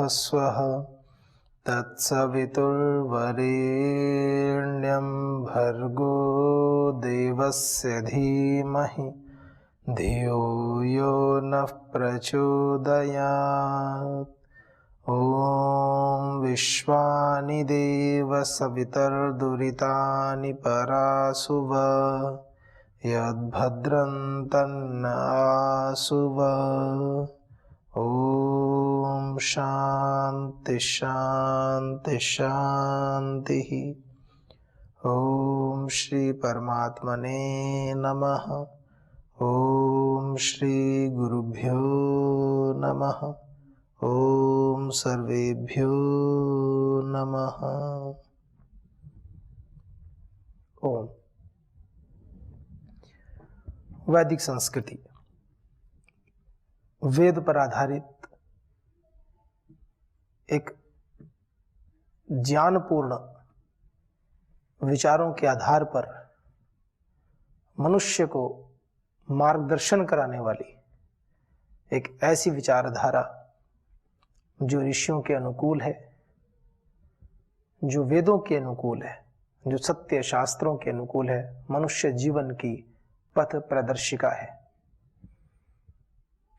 स्वः तत्सवितुर्वरेण्यं भर्गो देवस्य धीमहि धियो यो नः प्रचोदयात्। ॐ विश्वानि देव सवितर्दुरितानि परासुव यद्भद्रं तन्न आसुव। ॐ शान्ति शान्ति शान्तिः। ॐ श्री परमात्मने नमः। ॐ श्री गुरुभ्यो नमः। ॐ सर्वेभ्यो नमः। ओम। वैदिक संस्कृति वेद पर आधारित एक ज्ञानपूर्ण विचारों के आधार पर मनुष्य को मार्गदर्शन कराने वाली एक ऐसी विचारधारा जो ऋषियों के अनुकूल है, जो वेदों के अनुकूल है, जो सत्य शास्त्रों के अनुकूल है, मनुष्य जीवन की पथ प्रदर्शिका है।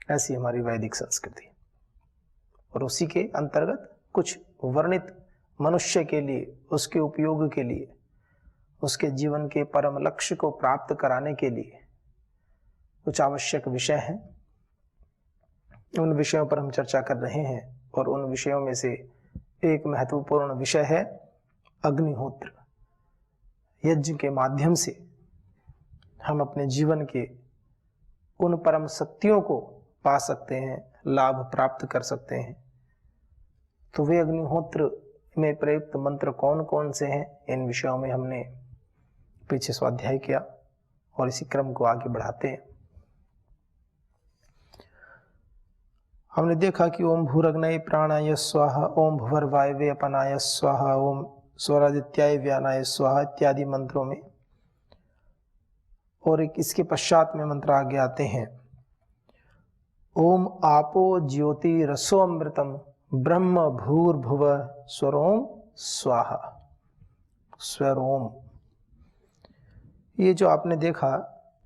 ऐसी हमारी वैदिक संस्कृति, और उसी के अंतर्गत कुछ वर्णित मनुष्य के लिए, उसके उपयोग के लिए, उसके जीवन के परम लक्ष्य को प्राप्त कराने के लिए कुछ आवश्यक विषय हैं। उन विषयों पर हम चर्चा कर रहे हैं, और उन विषयों में से एक महत्वपूर्ण विषय है अग्निहोत्र। यज्ञ के माध्यम से हम अपने जीवन के उन परम सत्यों को पा सकते हैं, लाभ प्राप्त कर सकते हैं। तो वे अग्निहोत्र में प्रयुक्त मंत्र कौन कौन से हैं, इन विषयों में हमने पीछे स्वाध्याय किया, और इसी क्रम को आगे बढ़ाते हैं। हमने देखा कि ओम भूरग्नये प्राणाय स्वाहा, ओम भुवर्वायवे अपनाय स्वाहा, ओम स्वरादित्याय व्यानाय स्वाहा इत्यादि मंत्रों में, और एक इसके पश्चात में मंत्र आगे आते हैं। ओम आपो ज्योति रसो अमृतम ब्रह्म भूर्भुव स्वरोम स्वाहा। स्वरोम, ये जो आपने देखा,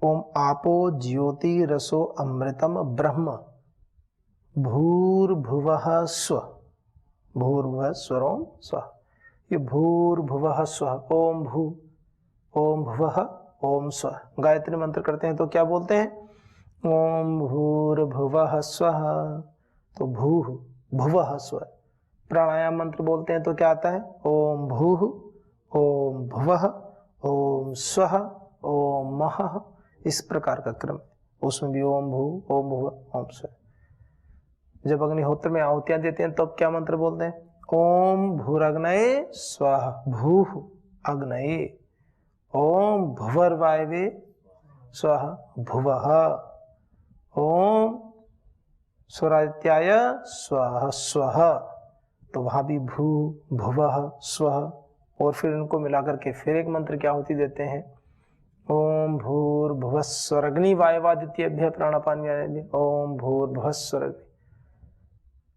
ओम आपो ज्योति रसो अमृतम ब्रह्म भूर्भुवः स्व, भूर्भुवः स्वरोम स्वाहा। ये भूर्भुवः स्वः, ओम भू, ओम भुवः, ओम स्व। गायत्री मंत्र करते हैं तो क्या बोलते हैं? ओम भूर्भुवः स्वः, तो भूः भुवः स्व। प्राणायाम मंत्र बोलते हैं तो क्या आता है? ओम भूः, ओम भुवः, ओम स्वः, ओम महः। इस प्रकार का क्रम, उसमें भी ओम भू, ओम भुवः, ओम स्व। जब अग्निहोत्र में आहुतियां देते हैं तब तो क्या मंत्र बोलते हैं? ओम भूरग्नये स्वाहा, भूः अग्नये, ओम भुवर्वायवे स्वाहा भुवः, ओम स्वरादित्याय स्वाहा स्वः। तो वहां भी भू भुवः स्वः, और फिर इनको मिलाकर के फिर एक मंत्र क्या होती देते हैं? ओम भूर्भुवस्वरग्नि वायवादित्येभ्यः प्राणापान व्यानाय, ओम भूर्भुवस्वरग्नि।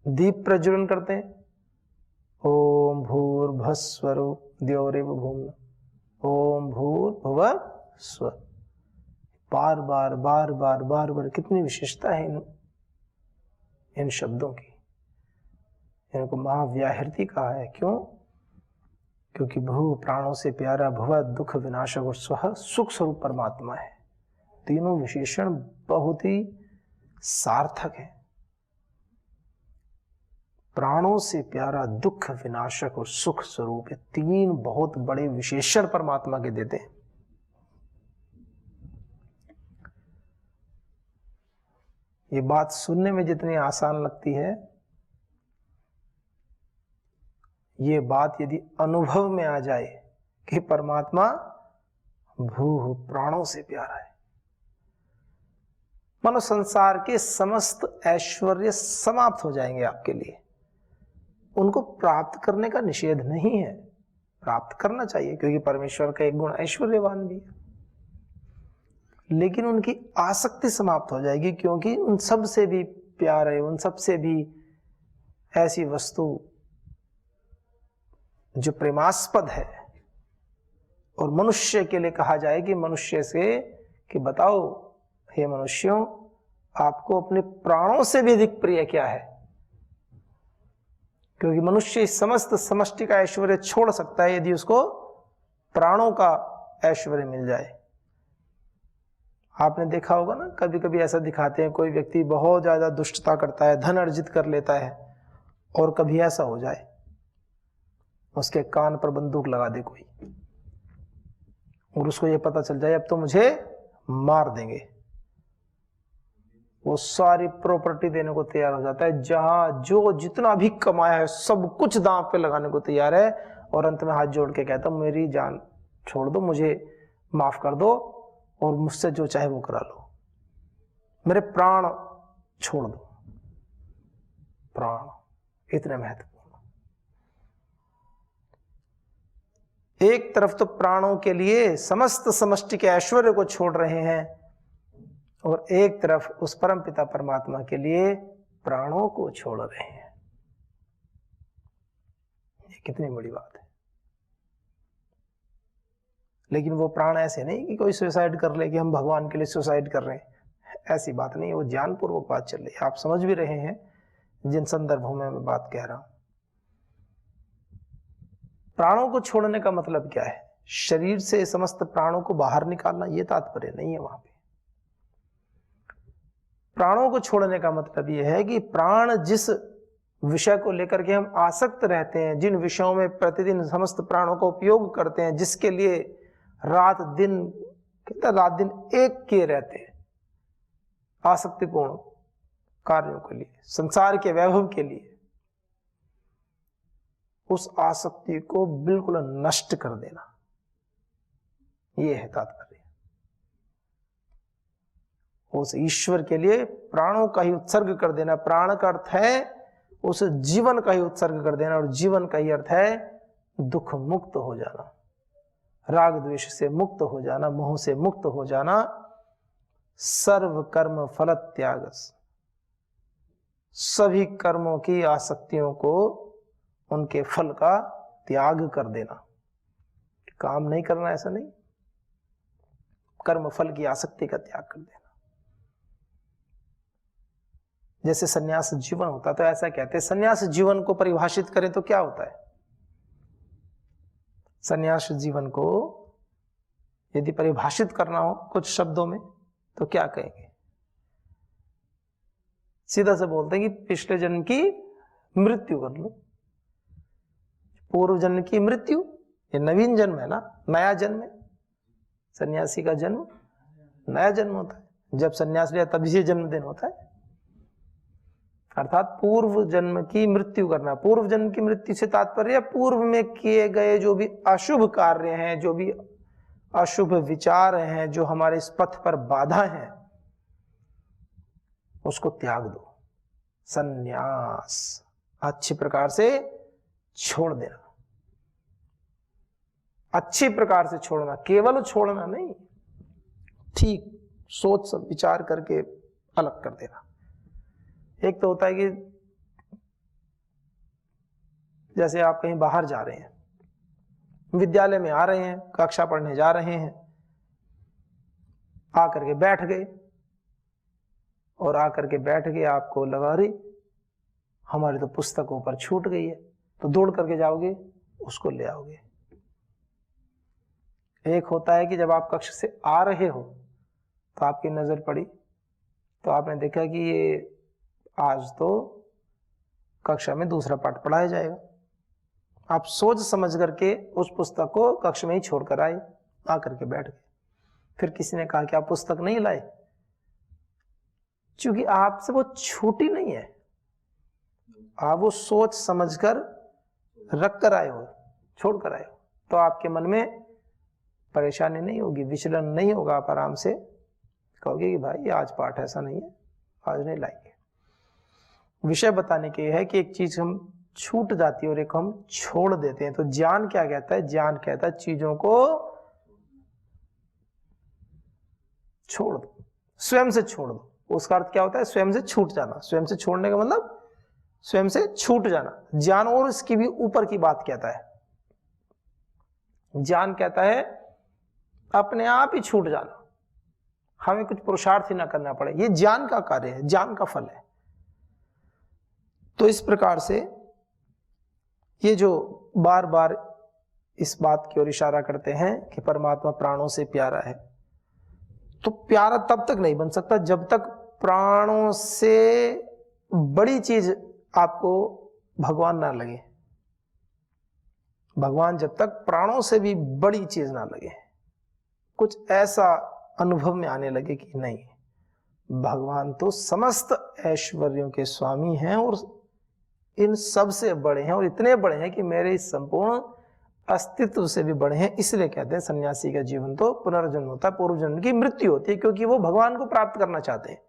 दीप प्रज्वलन करते हैं, ओम भूर्भुवस्वरो द्यौरेव भूम्ना, ओम भूर्भुवः स्व। बार बार बार बार बार बार, कितनी विशेषता है इन शब्दों की। इनको महाव्याहृति कहा है। क्यों? क्योंकि भू प्राणों से प्यारा, भुव दुख विनाशक, और स्व सुख स्वरूप परमात्मा है। तीनों विशेषण बहुत ही सार्थक है। प्राणों से प्यारा, दुख विनाशक और सुख स्वरूप, ये तीन बहुत बड़े विशेषण परमात्मा के देते हैं। ये बात सुनने में जितनी आसान लगती है, ये बात यदि अनुभव में आ जाए कि परमात्मा भू प्राणों से प्यारा है, मानो संसार के समस्त ऐश्वर्य समाप्त हो जाएंगे आपके लिए। उनको प्राप्त करने का निषेध नहीं है, प्राप्त करना चाहिए, क्योंकि परमेश्वर का एक गुण ऐश्वर्यवान भी है। लेकिन उनकी आसक्ति समाप्त हो जाएगी, क्योंकि उन सब से भी प्यारे, उन सब से भी ऐसी वस्तु जो प्रेमास्पद है और मनुष्य के लिए कहा जाए कि मनुष्य से कि बताओ हे मनुष्यों, आपको अपने प्राणों से भी अधिक प्रिय क्या है? क्योंकि मनुष्य इस समस्त समष्टि का ऐश्वर्य छोड़ सकता है यदि उसको प्राणों का ऐश्वर्य मिल जाए। आपने देखा होगा ना, कभी कभी ऐसा दिखाते हैं, कोई व्यक्ति बहुत ज्यादा दुष्टता करता है, धन अर्जित कर लेता है, और कभी ऐसा हो जाए उसके कान पर बंदूक लगा दे कोई, और उसको ये पता चल जाए अब तो मुझे मार देंगे, वो सारी प्रॉपर्टी देने को तैयार हो जाता है, जहां जो जितना भी कमाया है सब कुछ दांव पे लगाने को तैयार है, और अंत में हाथ जोड़ के कहता हूं मेरी जान छोड़ दो, मुझे माफ कर दो, और मुझसे जो चाहे वो करा लो, मेरे प्राण छोड़ दो। प्राण इतने महत्वपूर्ण। एक तरफ तो प्राणों के लिए समस्त समष्टि के ऐश्वर्य को छोड़ रहे हैं, और एक तरफ उस परम पिता परमात्मा के लिए प्राणों को छोड़ रहे हैं। ये कितनी बड़ी बात है। लेकिन वो प्राण ऐसे नहीं कि कोई सुसाइड कर ले कि हम भगवान के लिए सुसाइड कर रहे हैं, ऐसी बात नहीं है। वो ज्ञानपूर्वक बात चल रही है, आप समझ भी रहे हैं जिन संदर्भों में मैं बात कह रहा हूं। प्राणों को छोड़ने का मतलब क्या है? शरीर से समस्त प्राणों को बाहर निकालना, ये तात्पर्य नहीं है वहां पे। प्राणों को छोड़ने का मतलब यह है कि प्राण जिस विषय को लेकर के हम आसक्त रहते हैं, जिन विषयों में प्रतिदिन समस्त प्राणों का उपयोग करते हैं, जिसके लिए रात दिन एक किए रहते हैं, आसक्तिपूर्ण कार्यों के लिए, संसार के वैभव के लिए, उस आसक्ति को बिल्कुल नष्ट कर देना, यह है तात्पर्य। उस ईश्वर के लिए प्राणों का ही उत्सर्ग कर देना। प्राण का अर्थ है उस जीवन का ही उत्सर्ग कर देना, और जीवन का ही अर्थ है दुख मुक्त हो जाना, राग द्वेष से मुक्त हो जाना, मोह से मुक्त हो जाना, सर्व कर्म फल त्याग, सभी कर्मों की आसक्तियों को, उनके फल का त्याग कर देना। काम नहीं करना ऐसा नहीं, कर्म फल की आसक्ति का त्याग कर देना। जैसे सन्यास जीवन होता है, तो ऐसा कहते हैं सन्यास जीवन को परिभाषित करें तो क्या होता है? सन्यास जीवन को यदि परिभाषित करना हो कुछ शब्दों में तो क्या कहेंगे? सीधा से बोलते हैं कि पिछले जन्म की मृत्यु कर लो। पूर्व जन्म की मृत्यु, ये नवीन जन्म है ना, नया जन्म है। सन्यासी का जन्म नया जन्म होता है, जब सन्यास लिया तभी से जन्मदिन होता है। अर्थात पूर्व जन्म की मृत्यु करना। पूर्व जन्म की मृत्यु से तात्पर्य पूर्व में किए गए जो भी अशुभ कार्य हैं, जो भी अशुभ विचार हैं, जो हमारे इस पथ पर बाधा हैं, उसको त्याग दो। सन्यास, अच्छी प्रकार से छोड़ देना, अच्छी प्रकार से छोड़ना, केवल छोड़ना नहीं, ठीक सोच सब विचार करके अलग कर देना। एक तो होता है कि जैसे आप कहीं बाहर जा रहे हैं, विद्यालय में आ रहे हैं, कक्षा पढ़ने जा रहे हैं, आकर के बैठ गए, और आकर के बैठ गए, आपको लगा रही हमारी तो पुस्तक ऊपर छूट गई है, तो दौड़ करके जाओगे, उसको ले आओगे। एक होता है कि जब आप कक्षा से आ रहे हो तो आपकी नजर पड़ी, तो आपने देखा कि ये आज तो कक्षा में दूसरा पाठ पढ़ाया जाएगा। आप सोच समझ करके उस पुस्तक को कक्षा में ही छोड़कर आए, आकर के बैठ गए। फिर किसी ने कहा कि आप पुस्तक नहीं लाए, क्योंकि आपसे वो छूटी नहीं है, आप वो सोच समझकर रख कर आए हो, छोड़ कर आए हो, तो आपके मन में परेशानी नहीं होगी, विचलन नहीं होगा। आप आराम से कहोगे कि भाई आज पाठ ऐसा नहीं है, आज नहीं लाएंगे। विषय बताने के है कि एक चीज हम छूट जाती है और एक हम छोड़ देते हैं। तो ज्ञान क्या कहता है? ज्ञान कहता है चीजों को छोड़ दो, स्वयं से छोड़ दो। उसका अर्थ क्या होता है? स्वयं से छूट जाना। स्वयं से छोड़ने का मतलब स्वयं से छूट जाना। ज्ञान और इसकी भी ऊपर की बात कहता है। ज्ञान कहता है अपने आप ही छूट जाना, हमें कुछ पुरुषार्थ ही ना करना पड़े। ये ज्ञान का कार्य है, ज्ञान का फल है। तो इस प्रकार से ये जो बार बार इस बात की ओर इशारा करते हैं कि परमात्मा प्राणों से प्यारा है, तो प्यारा तब तक नहीं बन सकता जब तक प्राणों से बड़ी चीज आपको भगवान ना लगे। भगवान जब तक प्राणों से भी बड़ी चीज ना लगे, कुछ ऐसा अनुभव में आने लगे कि नहीं, भगवान तो समस्त ऐश्वर्यों के स्वामी हैं और इन सब से बड़े हैं, और इतने बड़े हैं कि मेरे इस संपूर्ण अस्तित्व से भी बड़े हैं। इसलिए कहते हैं सन्यासी का जीवन तो पुनर्जन्म होता है, पूर्व जन्म की मृत्यु होती है, क्योंकि वो भगवान को प्राप्त करना चाहते हैं।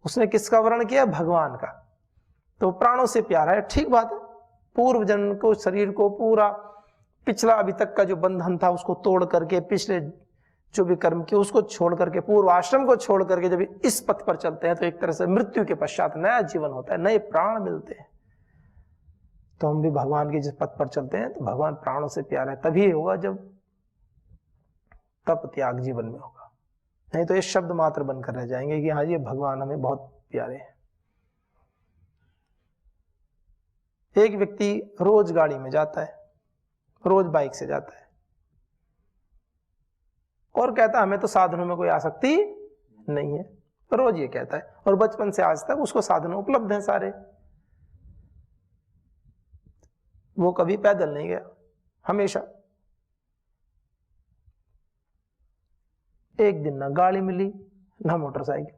उसने किसका वर्ण किया? भगवान का। तो प्राणों से प्यारा है, ठीक बात है। पूर्व जन्म को, शरीर को पूरा पिछला अभी तक का जो बंधन था उसको तोड़ करके, पिछले जो भी कर्म किए उसको छोड़ करके, पूर्व आश्रम को छोड़ करके जब इस पथ पर चलते हैं तो एक तरह से मृत्यु के पश्चात नया जीवन होता है, नए प्राण मिलते हैं। तो हम भी भगवान के जिस पथ पर चलते हैं तो भगवान प्राणों से प्यारा है। तभी होगा जब तप त्याग जीवन में होगा, नहीं तो ये शब्द मात्र बनकर रह जाएंगे कि हाँ ये भगवान हमें बहुत प्यारे हैं। एक व्यक्ति रोज गाड़ी में जाता है, रोज बाइक से जाता है और कहता है हमें तो साधनों में कोई आसक्ति नहीं है, रोज ये कहता है, और बचपन से आज तक उसको साधन उपलब्ध हैं सारे। वो कभी पैदल नहीं गया, हमेशा। एक दिन ना गाड़ी मिली ना मोटरसाइकिल,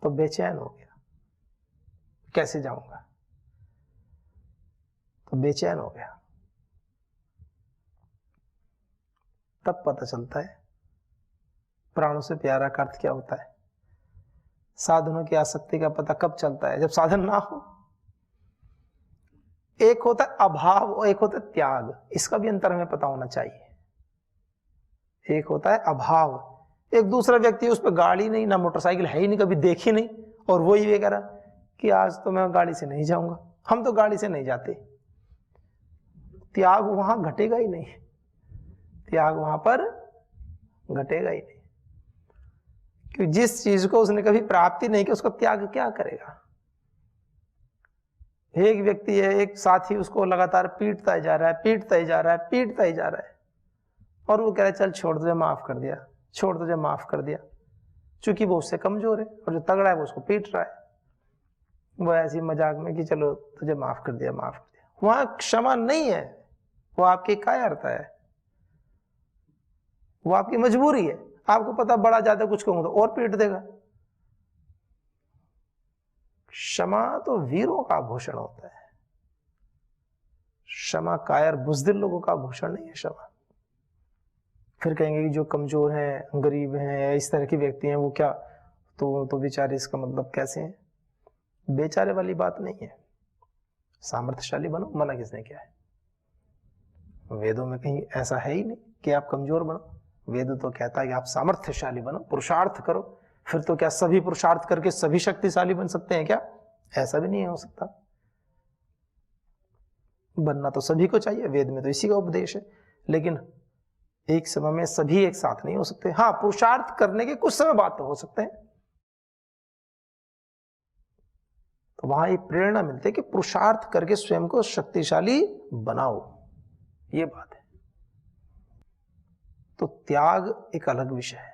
तो बेचैन हो गया, कैसे जाऊंगा, तो बेचैन हो गया। तब पता चलता है प्राणों से प्यारा का अर्थ क्या होता है। साधनों की आसक्ति का पता कब चलता है? जब साधन ना हो। एक होता है अभाव और एक होता है त्याग, इसका भी अंतर हमें पता होना चाहिए। एक होता है अभाव, एक दूसरा व्यक्ति उस पर गाड़ी नहीं ना मोटरसाइकिल है ही नहीं, कभी देखी नहीं, और वो ही कह रहा कि आज तो मैं गाड़ी से नहीं जाऊंगा, हम तो गाड़ी से नहीं जाते। त्याग वहां घटेगा ही नहीं, त्याग वहां पर घटेगा ही नहीं, क्योंकि जिस चीज को उसने कभी प्राप्ति नहीं की उसका त्याग क्या करेगा। एक व्यक्ति है, एक साथी उसको लगातार पीटता ही जा रहा है, पीटता ही जा रहा है, पीटता ही जा रहा है, और वो कह रहा है चल छोड़, तुझे माफ कर दिया, छोड़, तुझे माफ कर दिया। चूंकि वो उससे कमजोर है और जो तगड़ा है वो उसको पीट रहा है, वो ऐसी मजाक में कि चलो तुझे माफ कर दिया, माफ कर दिया। वहां क्षमा नहीं है, वो आपकी कायरता है, वो आपकी मजबूरी है। आपको पता बड़ा ज्यादा कुछ कहूंगा तो और पीट देगा। क्षमा तो वीरों का आभूषण होता है, क्षमा कायर बुज़दिल लोगों का आभूषण नहीं है क्षमा। फिर कहेंगे कि जो कमजोर हैं, गरीब हैं, इस तरह के व्यक्ति हैं, वो क्या तो बेचारे, इसका मतलब कैसे हैं? बेचारे वाली बात नहीं है, सामर्थ्यशाली बनो। मना किसने किया है? वेदों में कहीं ऐसा है ही नहीं कि आप कमजोर बनो। वेद तो कहता है कि आप सामर्थ्यशाली बनो, पुरुषार्थ करो। फिर तो क्या सभी पुरुषार्थ करके सभी शक्तिशाली बन सकते हैं क्या? ऐसा भी नहीं हो सकता। बनना तो सभी को चाहिए, वेद में तो इसी का उपदेश है, लेकिन एक समय में सभी एक साथ नहीं हो सकते। हाँ, पुरुषार्थ करने के कुछ समय बाद तो हो सकते हैं। तो वहां एक प्रेरणा मिलती है कि पुरुषार्थ करके स्वयं को शक्तिशाली बनाओ, ये बात है। तो त्याग एक अलग विषय है।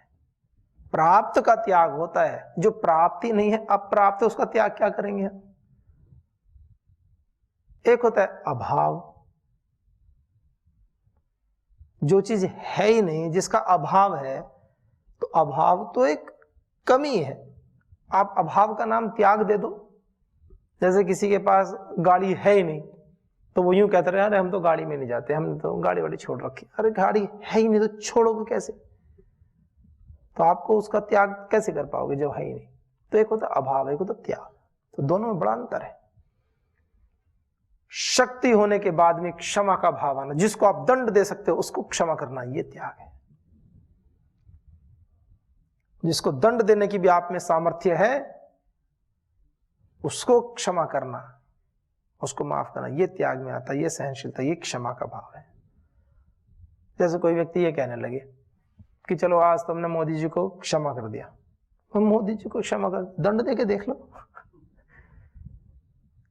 प्राप्त का त्याग होता है, जो प्राप्ति नहीं है, अप्राप्त है, उसका त्याग क्या करेंगे हम? एक होता है अभाव, जो चीज है ही नहीं, जिसका अभाव है, तो अभाव तो एक कमी है। आप अभाव का नाम त्याग दे दो। जैसे किसी के पास गाड़ी है ही नहीं, तो वो यूं कहते रहे, अरे हम तो गाड़ी में नहीं जाते, हमने तो गाड़ी वाड़ी छोड़ रखी। अरे गाड़ी है ही नहीं तो छोड़ोगे कैसे? तो आपको उसका त्याग कैसे कर पाओगे जब है ही नहीं? तो एक होता अभाव, एक होता त्याग, तो दोनों में बड़ा अंतर है। शक्ति होने के बाद में क्षमा का भाव आना, जिसको आप दंड दे सकते हो उसको क्षमा करना, ये त्याग है। जिसको दंड देने की भी आप में सामर्थ्य है, उसको क्षमा करना, उसको माफ करना, ये त्याग में आता है, ये सहनशीलता, ये क्षमा का भाव है। जैसे कोई व्यक्ति ये कहने लगे कि चलो आज तुमने मोदी जी को क्षमा कर दिया, हम मोदी जी को क्षमा कर, दंड देके देख लो।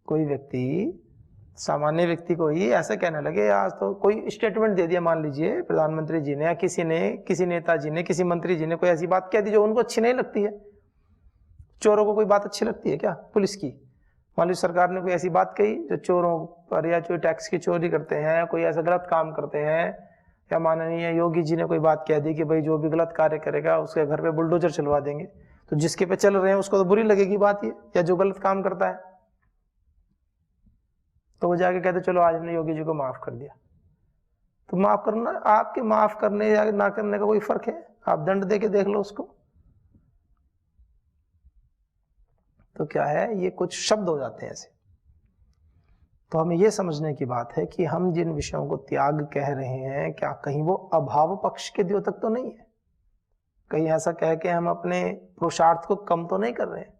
कोई व्यक्ति, सामान्य व्यक्ति को ही ऐसा कहने लगे, आज तो कोई स्टेटमेंट दे दिया, मान लीजिए प्रधानमंत्री जी ने या किसी ने, किसी नेताजी ने, किसी मंत्री जी ने कोई ऐसी बात कह दी जो उनको अच्छी नहीं लगती है। चोरों को कोई बात अच्छी लगती है क्या? पुलिस की, मान लीजिए सरकार ने कोई ऐसी बात कही जो चोरों पर, या जो टैक्स की चोरी करते हैं, या कोई ऐसा गलत काम करते हैं, या माननीय योगी जी ने कोई बात कह दी कि भाई जो भी गलत कार्य करेगा उसके घर पे बुलडोजर चलवा देंगे, तो जिसके पे चल रहे हैं उसको तो बुरी लगेगी बात ये, या जो गलत काम करता है। तो वो जाके कहते चलो आज हमने योगी जी को माफ कर दिया। तो माफ करना, आपके माफ करने या ना करने का कोई फर्क है? आप दंड दे के देख लो उसको। तो क्या है, ये कुछ शब्द हो जाते हैं ऐसे। तो हमें यह समझने की बात है कि हम जिन विषयों को त्याग कह रहे हैं, क्या कहीं वो अभाव पक्ष के द्योतक तो नहीं है? कहीं ऐसा कह के हम अपने पुरुषार्थ को कम तो नहीं कर रहे हैं?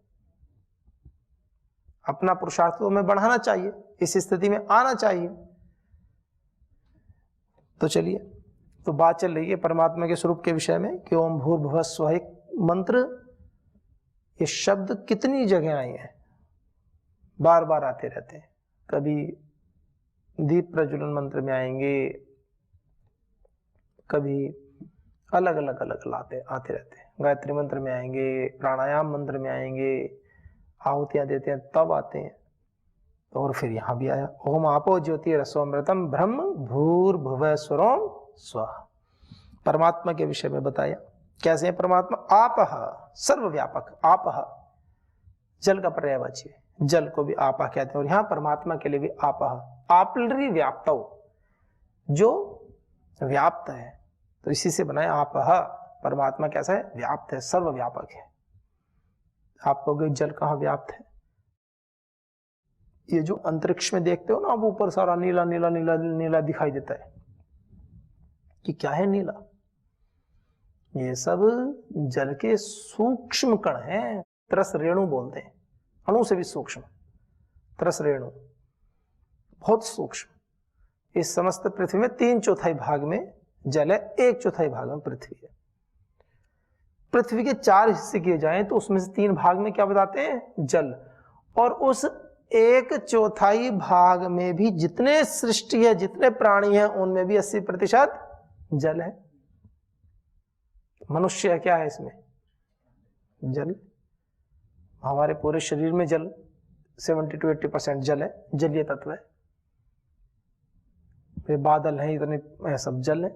अपना पुरुषार्थ तो हमें बढ़ाना चाहिए, इस स्थिति में आना चाहिए। तो चलिए, तो बात चल रही है परमात्मा के स्वरूप के विषय में कि ओम भूर्भुवः स्वः एक मंत्र, ये शब्द कितनी जगह आए हैं, बार बार आते रहते हैं। कभी दीप प्रज्वलन मंत्र में आएंगे, कभी अलग अलग आते रहते हैं। गायत्री मंत्र में आएंगे, प्राणायाम मंत्र में आएंगे, आहुतियां देते हैं तब आते हैं। और फिर यहां भी आया ओम आपो ज्योति रसोमृतम ब्रह्म भूर्भुवः स्वरोम स्वः। परमात्मा के विषय में बताया कैसे है परमात्मा। आपः सर्वव्यापक, आपः जल का पर्यायवाची है, जल को भी आपः कहते हैं, और यहां परमात्मा के लिए भी आपः, आपलरी व्याप्तौ, जो व्याप्त है, तो इसी से बनाया आपः। परमात्मा कैसा है? व्याप्त है, सर्वव्यापक है। आप कहोगे जल कहां व्याप्त है? ये जो अंतरिक्ष में देखते हो ना आप, ऊपर सारा नीला नीला नीला नीला दिखाई देता है, कि क्या है नीला? ये सब जल के सूक्ष्म कण हैं, त्रस रेणु बोलते हैं, अणु से भी सूक्ष्म त्रस रेणु, बहुत सूक्ष्म। इस समस्त पृथ्वी में 3/4 भाग में जल है, 1/4 भाग में पृथ्वी है। पृथ्वी के 4 हिस्से किए जाएं तो उसमें से 3 भाग में क्या बताते हैं? जल। और उस 1/4 भाग में भी जितने सृष्टि है, जितने प्राणी हैं, उनमें भी 80% जल है। मनुष्य क्या है इसमें? जल। हमारे पूरे शरीर में जल 70 to 80% जल है, जलीय तत्व है। फिर बादल है, इतने सब जल है।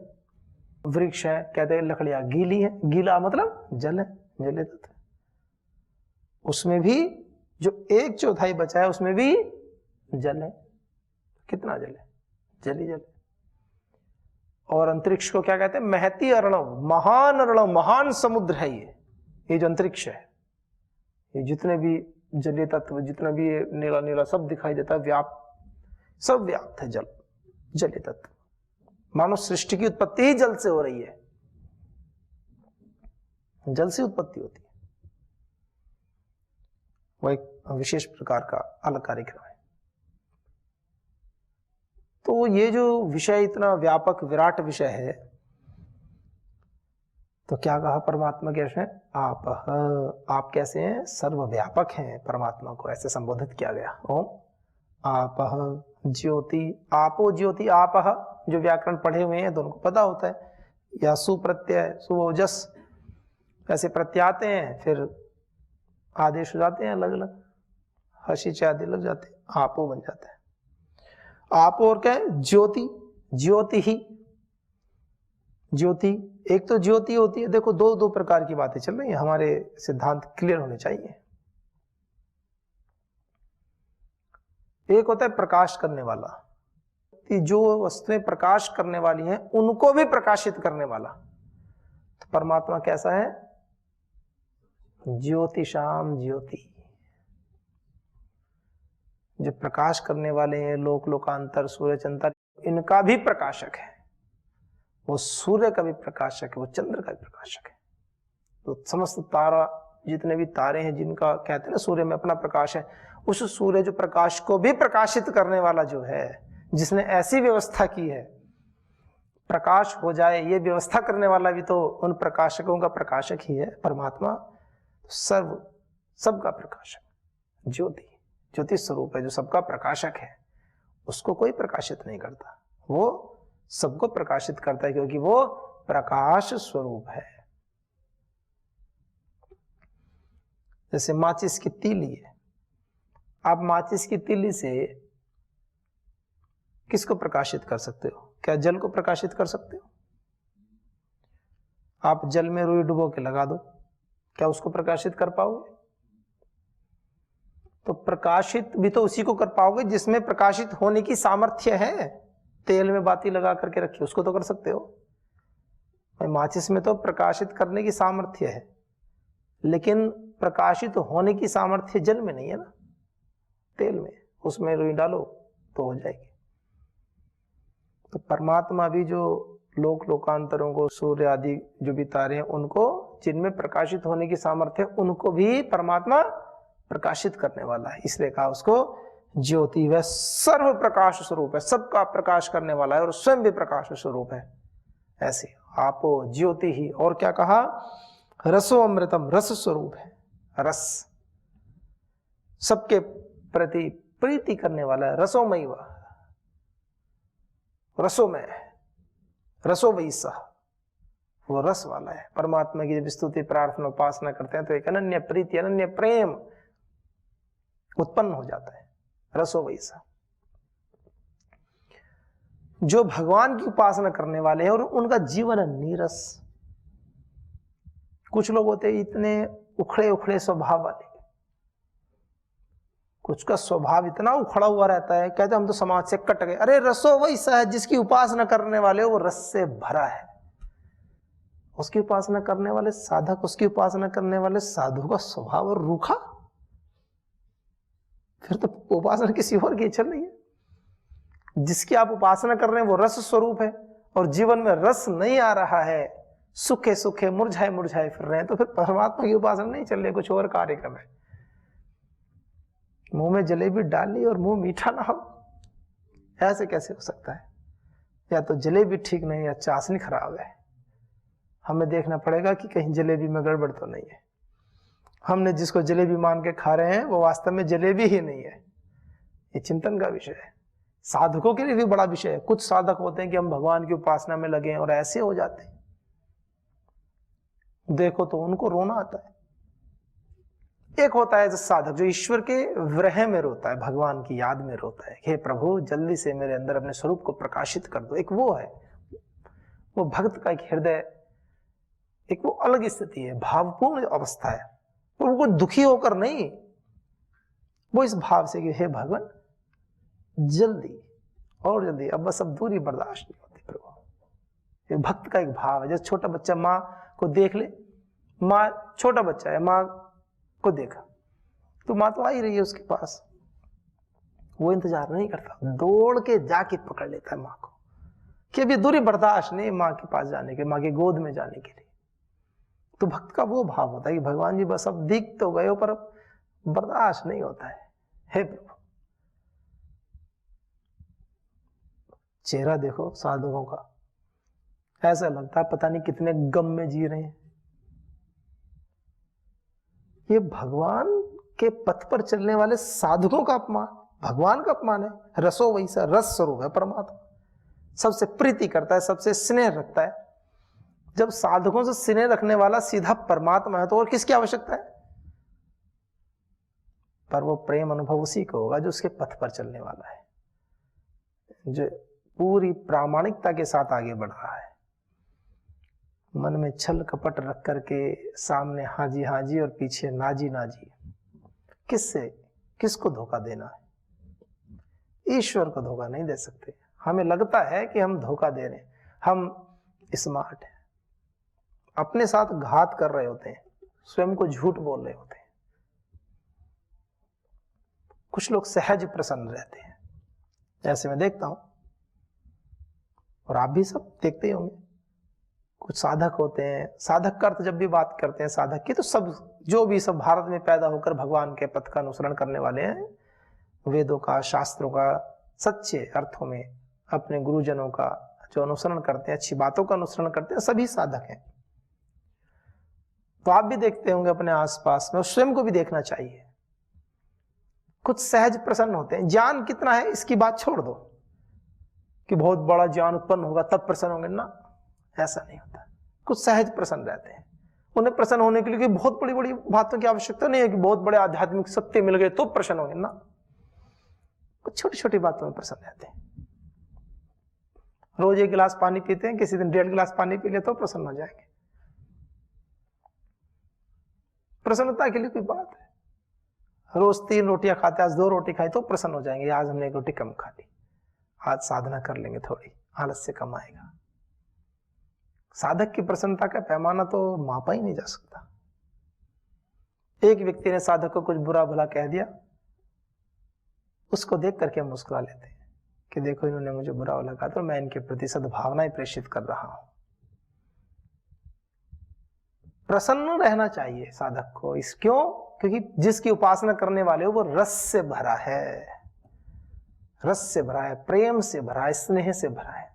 वृक्ष है, कहते हैं लकड़ियां गीली है, गीला मतलब जल है, जलीय तत्व। उसमें भी जो 1/4 बचा है उसमें भी जल है। कितना जल है? जल ही जल। और अंतरिक्ष को क्या कहते हैं? महती अर्णव, महान अर्णव, महान समुद्र है ये जो अंतरिक्ष है। ये जितने भी जलीय तत्व, जितना भी नीला नीला सब दिखाई देता है, सब व्याप्त है जल, जलीय तत्व। मानो सृष्टि की उत्पत्ति ही जल से हो रही है, जल से उत्पत्ति होती है। वो एक विशेष प्रकार का अलग कार्यक्रम है। तो ये जो विषय इतना व्यापक विराट विषय है, तो क्या कहा परमात्मा कैसे हैं? आप कैसे हैं? सर्वव्यापक हैं। परमात्मा को ऐसे संबोधित किया गया। ओम आपः ज्योति, आपो ज्योति आपः, जो व्याकरण पढ़े हुए हैं दोनों को पता होता है, या सुप्रत्यय सुओजस ऐसे प्रत्यय आते हैं, फिर आदेश हो जाते हैं अलग अलग, हसी आदि लग जाते हैं, आपो बन जाता है। आपो और क्या है? ज्योति, ज्योति ही, ज्योति। एक तो ज्योति होती है, देखो दो प्रकार की बातें चल रही हैं, हमारे सिद्धांत क्लियर होने चाहिए। एक होता है प्रकाश करने वाला, जो वस्तुएं प्रकाश करने वाली हैं उनको भी प्रकाशित करने वाला। तो परमात्मा कैसा है? ज्योतिषाम ज्योति, जो प्रकाश करने वाले हैं, लोक लोकांतर सूर्य चंद्र, इनका भी प्रकाशक है। वो सूर्य का भी प्रकाशक है, वो चंद्र का भी प्रकाशक है। तो समस्त तारा, जितने भी तारे हैं जिनका कहते हैं ना सूर्य में अपना प्रकाश है, उस सूर्य जो प्रकाश को भी प्रकाशित करने वाला जो है, जिसने ऐसी व्यवस्था की है प्रकाश हो जाए, ये व्यवस्था करने वाला भी तो उन प्रकाशकों का प्रकाशक ही है परमात्मा। सर्व सबका प्रकाशक, ज्योति, ज्योति स्वरूप है जो सबका प्रकाशक है, उसको कोई प्रकाशित नहीं करता, वो सबको प्रकाशित करता है क्योंकि वो प्रकाश स्वरूप है। जैसे माचिस की तीली है, आप माचिस की तीली से किसको प्रकाशित कर सकते हो? क्या जल को प्रकाशित कर सकते हो? आप जल में रुई डुबो के लगा दो, क्या उसको प्रकाशित कर पाओगे? तो प्रकाशित भी तो उसी को कर पाओगे जिसमें प्रकाशित होने की सामर्थ्य है। तेल में बाती लगा करके रखी, उसको तो कर सकते हो। माचिस में तो प्रकाशित करने की सामर्थ्य है, लेकिन प्रकाशित होने की सामर्थ्य जल में नहीं है ना, तेल में, उसमें रुई डालो तो हो जाएगी। तो परमात्मा भी जो लोक लोकांतरों को, सूर्य आदि जो भी तारे हैं उनको, जिनमें प्रकाशित होने की सामर्थ्य, उनको भी परमात्मा प्रकाशित करने वाला है। इसलिए कहा उसको ज्योति, वह सर्व प्रकाश स्वरूप है, सबका प्रकाश करने वाला है और स्वयं भी प्रकाश स्वरूप है। ऐसे आपो ज्योति ही, और क्या कहा? रसो अमृतम, रस स्वरूप है, रस सबके प्रति प्रीति करने वाला है। रसोमयी वह, रसोमय, रसो वैसा, वो रस वाला है। परमात्मा की जब स्तुति प्रार्थना उपासना करते हैं तो एक अनन्य प्रीति, अनन्य प्रेम उत्पन्न हो जाता है, रसो वैसा। जो भगवान की उपासना करने वाले हैं और उनका जीवन है नीरस। कुछ लोग होते हैं इतने उखड़े उखड़े स्वभाव वाले, कुछ का स्वभाव इतना उखड़ा हुआ रहता है, कहते हम तो समाज से कट गए। अरे रसो वैसा है, जिसकी उपासना करने वाले वो रस से भरा है। उसकी उपासना करने वाले साधक, उसकी उपासना करने वाले साधु का स्वभाव और रूखा, फिर तो उपासना किसी और की चल रही है। जिसकी आप उपासना कर रहे हैं वो रस स्वरूप है और जीवन में रस नहीं आ रहा है, सूखे सूखे मुरझाए मुरझाए फिर रहे हैं, तो फिर परमात्मा की उपासना नहीं चल रही, कुछ और कार्यक्रम है। मुंह में जलेबी डाली और मुंह मीठा ना हो, ऐसे कैसे हो सकता है? या तो जलेबी ठीक नहीं या चाशनी खराब है। हमें देखना पड़ेगा कि कहीं जलेबी में गड़बड़ तो नहीं है। हमने जिसको जलेबी मान के खा रहे हैं वो वास्तव में जलेबी ही नहीं है। ये चिंतन का विषय है, साधकों के लिए भी बड़ा विषय है। कुछ साधक होते हैं कि हम भगवान की उपासना में लगे और ऐसे हो जाते हैं, देखो तो उनको रोना आता है। एक होता है जो साधक जो ईश्वर के विरह में रोता है, भगवान की याद में रोता है, हे प्रभु जल्दी से मेरे अंदर अपने स्वरूप को प्रकाशित कर दो। एक वो है, वो भक्त का एक हृदय, एक वो अलग स्थिति है, भावपूर्ण अवस्था है। और वो दुखी होकर नहीं, वो इस भाव से कि हे भगवान जल्दी और जल्दी, अब बस अब दूरी बर्दाश्त नहीं होती प्रभु। ये भक्त का एक भाव है। जैसे छोटा बच्चा माँ को देख ले, माँ छोटा बच्चा है, माँ को देखा तो माँ तो आ ही रही है उसके पास, वो इंतजार नहीं करता, दौड़ के जाके पकड़ लेता है माँ को कि अभी दूरी बर्दाश्त नहीं माँ के पास जाने के, माँ के गोद में जाने के लिए। तो भक्त का वो भाव होता है कि भगवान जी बस अब दिख तो गए हो पर अब बर्दाश्त नहीं होता है, हे प्रभु। चेहरा देखो साधकों का, ऐसा लगता है पता नहीं कितने गम में जी रहे हैं। ये भगवान के पथ पर चलने वाले साधकों का अपमान, भगवान का अपमान है। रसो वैसा, रस स्वरूप है परमात्मा, सबसे प्रीति करता है, सबसे स्नेह रखता है। जब साधकों से स्नेह रखने वाला सीधा परमात्मा है तो और किसकी आवश्यकता है? पर वो प्रेम अनुभव उसी को होगा जो उसके पथ पर चलने वाला है, जो पूरी प्रामाणिकता के साथ आगे बढ़ रहा है, मन में छल कपट रख करके सामने हाजी हाजी और पीछे नाजी नाजी। किससे, किसको धोखा देना है? ईश्वर को धोखा नहीं दे सकते। हमें लगता है कि हम धोखा दे रहे हैं, हम स्मार्ट हैं, अपने साथ घात कर रहे होते हैं, स्वयं को झूठ बोल रहे होते हैं। कुछ लोग सहज प्रसन्न रहते हैं, जैसे मैं देखता हूं और आप भी सब देखते ही होंगे। कुछ साधक होते हैं, साधक का अर्थ जब भी बात करते हैं साधक की, तो सब जो भी सब भारत में पैदा होकर भगवान के पथ का अनुसरण करने वाले हैं, वेदों का, शास्त्रों का सच्चे अर्थों में अपने गुरुजनों का जो अनुसरण करते हैं, अच्छी बातों का अनुसरण करते हैं, सभी साधक हैं। तो आप भी देखते होंगे अपने आसपास में, स्वयं को भी देखना चाहिए। कुछ सहज प्रसन्न होते हैं। ज्ञान कितना है इसकी बात छोड़ दो कि बहुत बड़ा ज्ञान उत्पन्न होगा तब प्रसन्न होंगे, ना, ऐसा नहीं होता। कुछ सहज प्रसन्न रहते हैं। उन्हें प्रसन्न होने के लिए बहुत बड़ी बड़ी बातों की आवश्यकता नहीं है कि बहुत बड़े आध्यात्मिक सत्य मिल गए तो प्रसन्न होंगे, ना, कुछ छोटी छोटी बातों में प्रसन्न रहते हैं। रोज 1 गिलास पानी पीते हैं, किसी दिन 1.5 गिलास पानी पी ले तो प्रसन्न हो जाएंगे। प्रसन्नता के लिए कोई बात है? रोज 3 रोटियां खाते, आज 2 रोटी खाई तो प्रसन्न हो जाएंगे, आज हमने 1 रोटी कम खा ली, आज साधना कर लेंगे, थोड़ी आलस्य कम आएगा। साधक की प्रसन्नता का पैमाना तो मापा ही नहीं जा सकता। एक व्यक्ति ने साधक को कुछ बुरा भला कह दिया, उसको देख करके मुस्कुरा लेते हैं कि देखो इन्होंने मुझे बुरा भला कहा तो मैं इनके प्रति सद्भावनाएं प्रेषित कर रहा हूं। प्रसन्न रहना चाहिए साधक को। इस क्यों? क्योंकि जिसकी उपासना करने वाले हो वो रस से भरा है, रस से भरा है, प्रेम से भरा है, स्नेह से भरा है।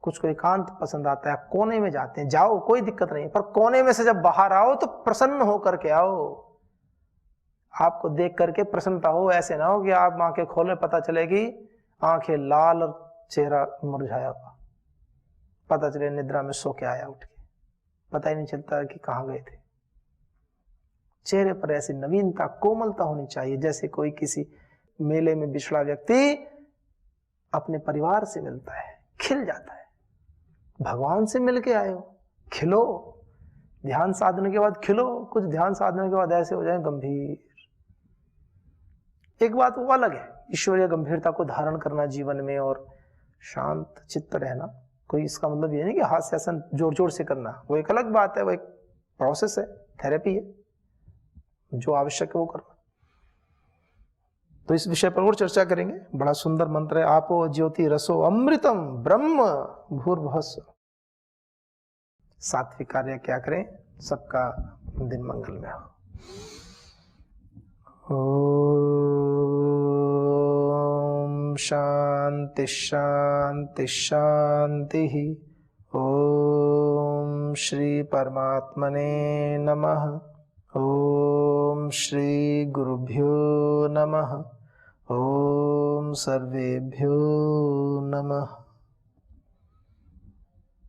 कुछ को एकांत पसंद आता है, कोने में जाते हैं, जाओ कोई दिक्कत नहीं, पर कोने में से जब बाहर आओ तो प्रसन्न होकर के आओ। आपको देख करके प्रसन्नता हो, ऐसे ना हो कि आप आंखें खोले पता चलेगी आंखें लाल और चेहरा मुरझाया हुआ, पता चले निद्रा में सो के आया उठ के, पता ही नहीं चलता कि कहां गए थे। चेहरे पर ऐसी नवीनता, कोमलता होनी चाहिए, जैसे कोई किसी मेले में बिछड़ा व्यक्ति अपने परिवार से मिलता है, खिल जाता है। भगवान से मिलके आए हो, खिलो। ध्यान साधने के बाद खिलो, कुछ ध्यान साधने के बाद ऐसे हो जाए गंभीर। एक बात वो अलग है, ईश्वरीय गंभीरता को धारण करना जीवन में और शांत चित्त रहना, कोई इसका मतलब ये नहीं कि हास्य आसन जोर जोर से करना, वो एक अलग बात है, वो एक प्रोसेस है, थेरेपी है, जो आवश्यक है वो करना। तो इस विषय पर और चर्चा करेंगे। बड़ा सुंदर मंत्र है, आपो ज्योति रसो अमृतम ब्रह्म भूर्भुवः स्वः। सात्विक कार्य क्या करें, सबका दिन मंगलमय हो। ओम शांति शांति शांति। ओम श्री परमात्मने नमः। ओम श्री गुरुभ्यो नमः। ओम सर्वेभ्यो नमः।